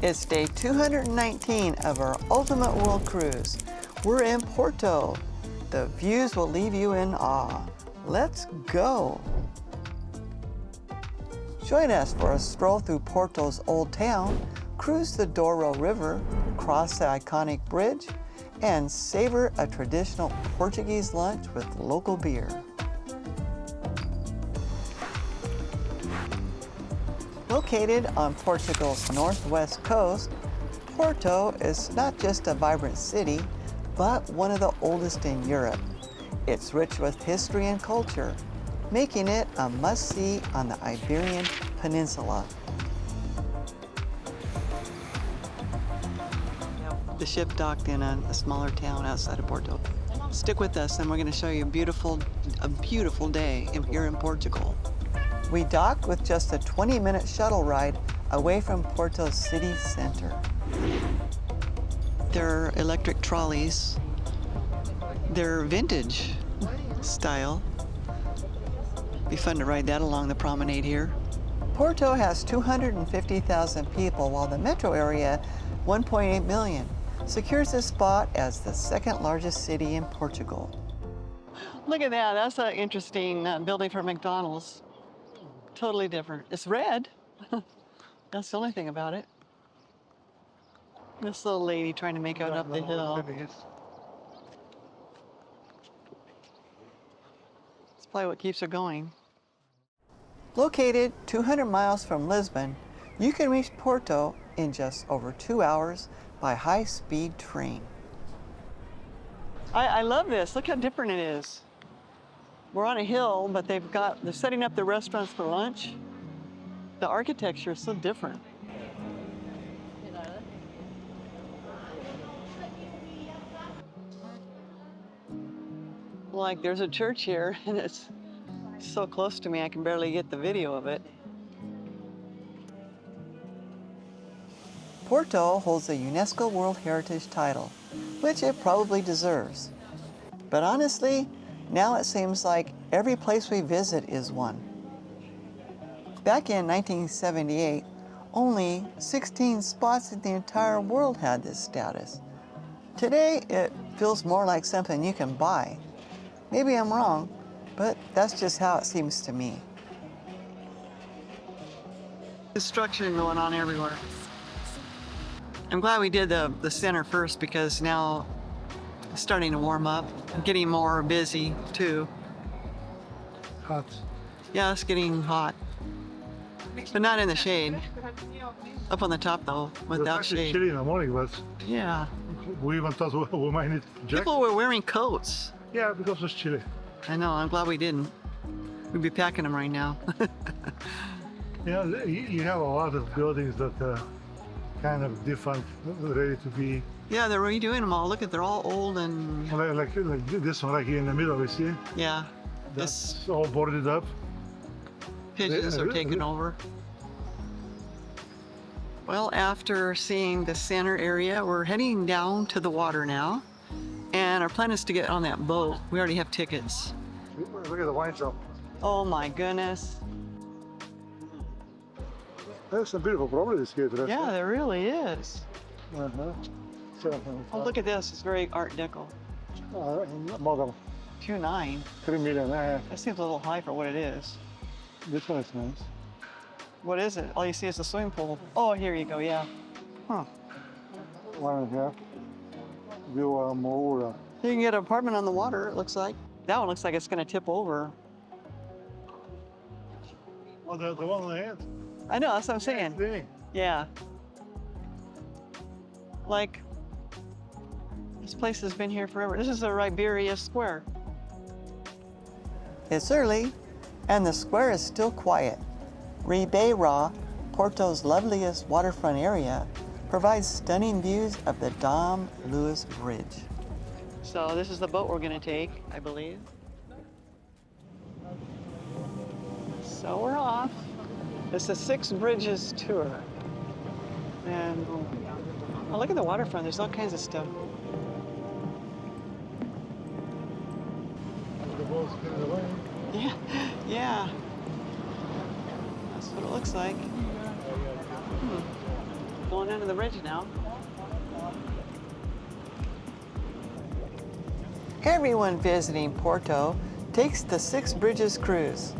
It's day 219 of our Ultimate World Cruise. We're in Porto. The views will leave you in awe. Let's go. Join us for a stroll through Porto's old town, cruise the Douro River, cross the iconic bridge, and savor a traditional Portuguese lunch with local beer. Located on Portugal's northwest coast, Porto is not just a vibrant city, but one of the oldest in Europe. It's rich with history and culture, making it a must-see on the Iberian Peninsula. The ship docked in a smaller town outside of Porto. Stick with us and we're going to show you a beautiful day here in Portugal. We docked with just a 20-minute shuttle ride away from Porto's city center. They're electric trolleys. They're vintage style. Be fun to ride that along the promenade here. Porto has 250,000 people, while the metro area, 1.8 million, secures this spot as the second largest city in Portugal. Look at that, that's an interesting building for McDonald's. Totally different. It's red. That's the only thing about it. This little lady trying to make it up the hill. It's probably what keeps her going. Located 200 miles from Lisbon, you can reach Porto in just over 2 hours by high-speed train. I love this. Look how different it is. We're on a hill, but they're setting up the restaurants for lunch. The architecture is so different. Like there's a church here and it's so close to me I can barely get the video of it. Porto holds a UNESCO World Heritage title, which it probably deserves. But honestly, now it seems like every place we visit is one. Back in 1978, only 16 spots in the entire world had this status. Today, it feels more like something you can buy. Maybe I'm wrong, but that's just how it seems to me. Construction going on everywhere. I'm glad we did the center first because now it's starting to warm up. I'm getting more busy too. Hot. Yeah, it's getting hot. But not in the shade. Up on the top though, without shade. It's chilly in the morning, but yeah. We even thought we might need jackets. People were wearing coats. Yeah, because it's chilly. I know, I'm glad we didn't. We'd be packing them right now. Yeah, you have a lot of buildings that are kind of different, ready to be. Yeah, they're redoing them all. Look at, they're all old and... Like this one right here in the middle, you see? Yeah. That's all boarded up. Pigeons are taking over. Well, after seeing the center area, we're heading down to the water now. And our plan is to get on that boat. We already have tickets. Look at the wine shop. Oh my goodness. There's some beautiful properties here. Yeah, there really is. Uh-huh. Oh, look at this. It's very Art Deco. Model. 2.9. 3 million. That seems a little high for what it is. This one is nice. What is it? All you see is the swimming pool. Oh, here you go, yeah. Huh. 1.5. View Moura. You can get an apartment on the water, it looks like. That one looks like it's going to tip over. Oh, the one on the end. I know, that's what I'm saying. Thing. Yeah. Like, this place has been here forever. This is the Ribeira Square. It's early, and the square is still quiet. Ribeira, Porto's loveliest waterfront area, provides stunning views of the Dom Luís I Bridge. So this is the boat we're going to take, I believe. So we're off. It's a 6 bridges tour. And oh, look at the waterfront. There's all kinds of stuff. Yeah, yeah. That's what it looks like. going under the bridge now. Everyone visiting Porto takes the Six Bridges cruise.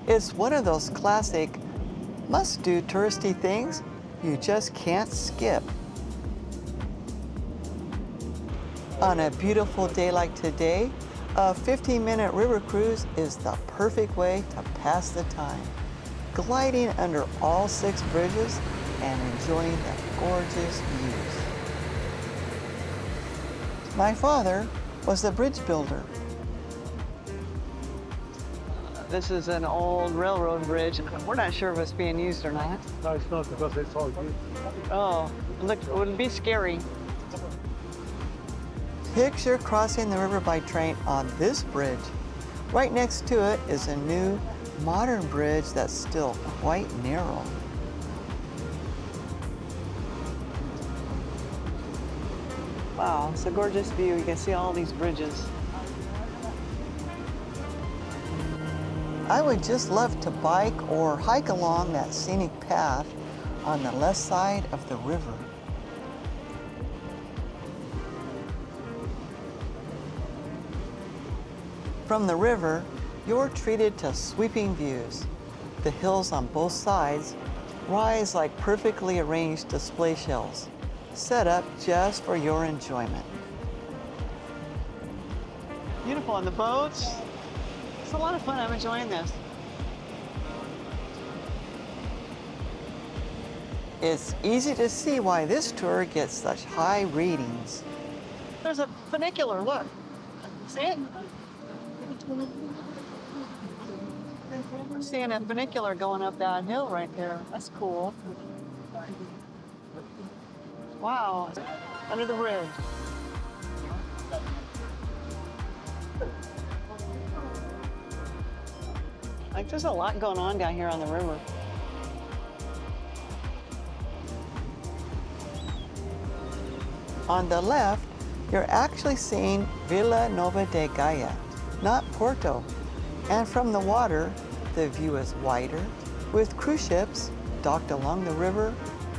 It's one of those classic must-do touristy things you just can't skip. On a beautiful day like today, a 15-minute river cruise is the perfect way to pass the time, gliding under all 6 bridges and enjoying the gorgeous views. My father was a bridge builder. This is an old railroad bridge. We're not sure if it's being used or not. No, it's not because it's all good. Oh, look, it would be scary. Picture crossing the river by train on this bridge. Right next to it is a new, modern bridge that's still quite narrow. Wow, it's a gorgeous view. You can see all these bridges. I would just love to bike or hike along that scenic path on the left side of the river. From the river, you're treated to sweeping views. The hills on both sides rise like perfectly arranged display shelves, set up just for your enjoyment. Beautiful on the boats. It's a lot of fun. I'm enjoying this. It's easy to see why this tour gets such high ratings. There's a funicular, look. See it? I'm seeing a funicular going up that hill right there. That's cool. Wow, under the bridge. Like, there's a lot going on down here on the river. On the left, you're actually seeing Vila Nova de Gaia, not Porto. And from the water, the view is wider, with cruise ships docked along the river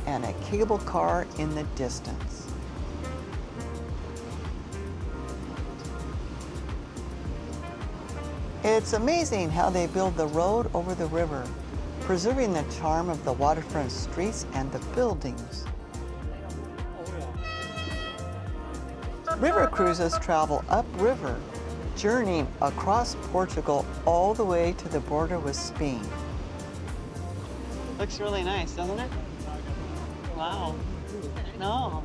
and a cable car in the distance. It's amazing how they build the road over the river, preserving the charm of the waterfront streets and the buildings. River cruises travel upriver, journeying across Portugal all the way to the border with Spain. Looks really nice, doesn't it? Wow. No,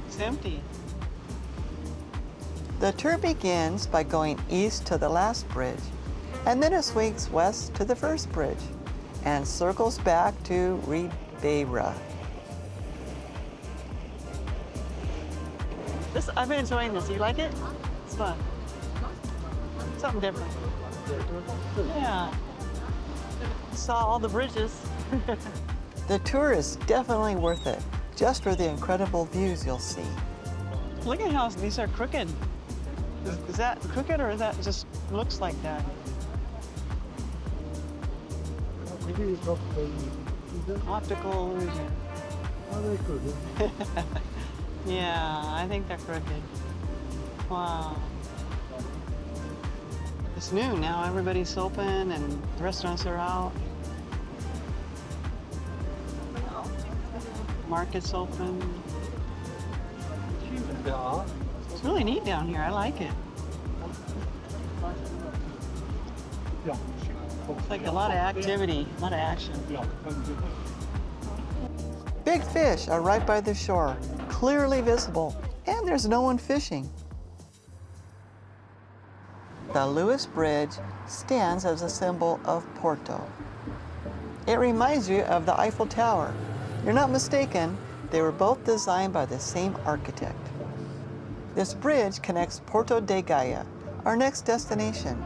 it's empty. The tour begins by going east to the last bridge, and then it swings west to the first bridge, and circles back to Ribeira. I've been enjoying this. You like it? It's fun. Something different. Yeah. Saw all the bridges. The tour is definitely worth it, just for the incredible views you'll see. Look at how these are crooked. Is that crooked or is that just looks like that? Optical illusion. Oh, they're good. Yeah, I think they're crooked. Wow. It's noon now. Everybody's open and restaurants are out. Market's open. It's really neat down here. I like it. It's like a lot of activity, a lot of action. Big fish are right by the shore, clearly visible, and there's no one fishing. The Lewis Bridge stands as a symbol of Porto. It reminds you of the Eiffel Tower. You're not mistaken, they were both designed by the same architect. This bridge connects Porto de Gaia, our next destination.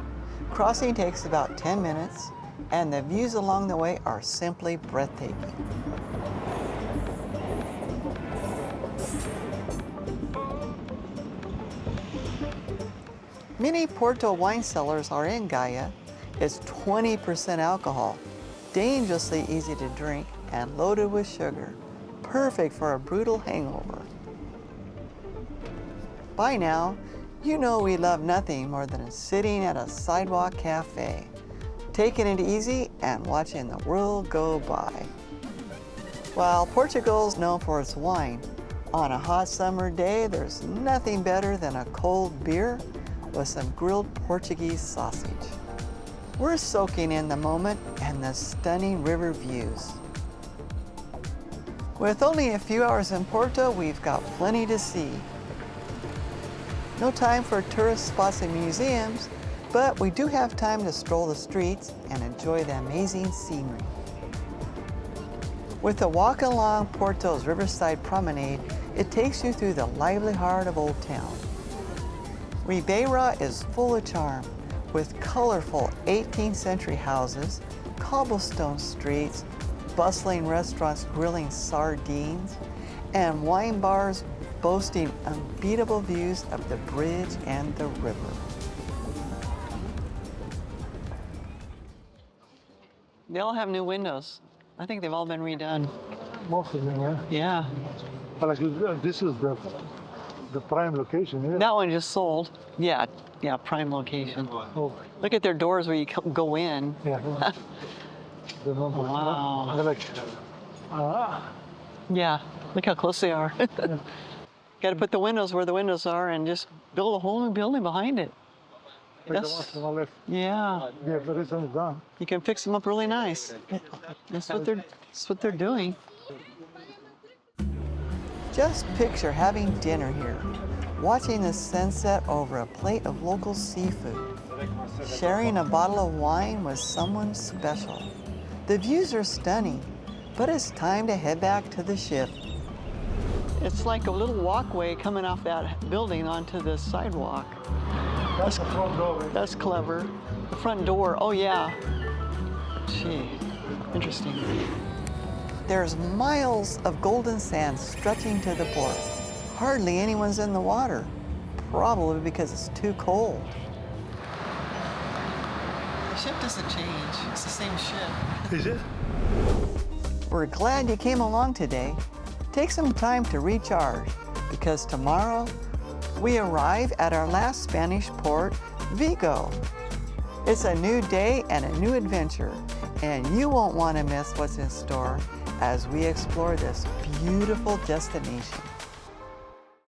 Crossing takes about 10 minutes, and the views along the way are simply breathtaking. Many Porto wine cellars are in Gaia. It's 20% alcohol, dangerously easy to drink, and loaded with sugar. perfect for a brutal hangover. By now, you know we love nothing more than sitting at a sidewalk cafe, taking it easy and watching the world go by. While Portugal's known for its wine, on a hot summer day, there's nothing better than a cold beer with some grilled Portuguese sausage. We're soaking in the moment and the stunning river views. With only a few hours in Porto, we've got plenty to see. No time for tourist spots and museums, but we do have time to stroll the streets and enjoy the amazing scenery. With a walk along Porto's Riverside Promenade, it takes you through the lively heart of Old Town. Ribeira is full of charm, with colorful 18th century houses, cobblestone streets, bustling restaurants grilling sardines, and wine bars boasting unbeatable views of the bridge and the river. They all have new windows. I think they've all been redone. Most of them, yeah. Yeah. But like this is the prime location, yeah. That one just sold. Yeah, prime location. Oh, Look at their doors where you go in. yeah. The number. Wow. They're like, Yeah, look how close they are. Got to put the windows where the windows are and just build a whole new building behind it. like the ones on the left. Yeah, Yeah, but this one's done. you can fix them up really nice. That's what they're doing. Just picture having dinner here, watching the sunset over a plate of local seafood, sharing a bottle of wine with someone special. The views are stunning, but it's time to head back to the ship. It's like a little walkway coming off that building onto the sidewalk. That's the front door. That's clever. The front door, oh yeah. Gee, interesting. There's miles of golden sand stretching to the port. Hardly anyone's in the water, probably because it's too cold. The ship doesn't change, it's the same ship. Is it? We're glad you came along today. Take some time to recharge, because tomorrow we arrive at our last Spanish port, Vigo. It's a new day and a new adventure, and you won't want to miss what's in store as we explore this beautiful destination.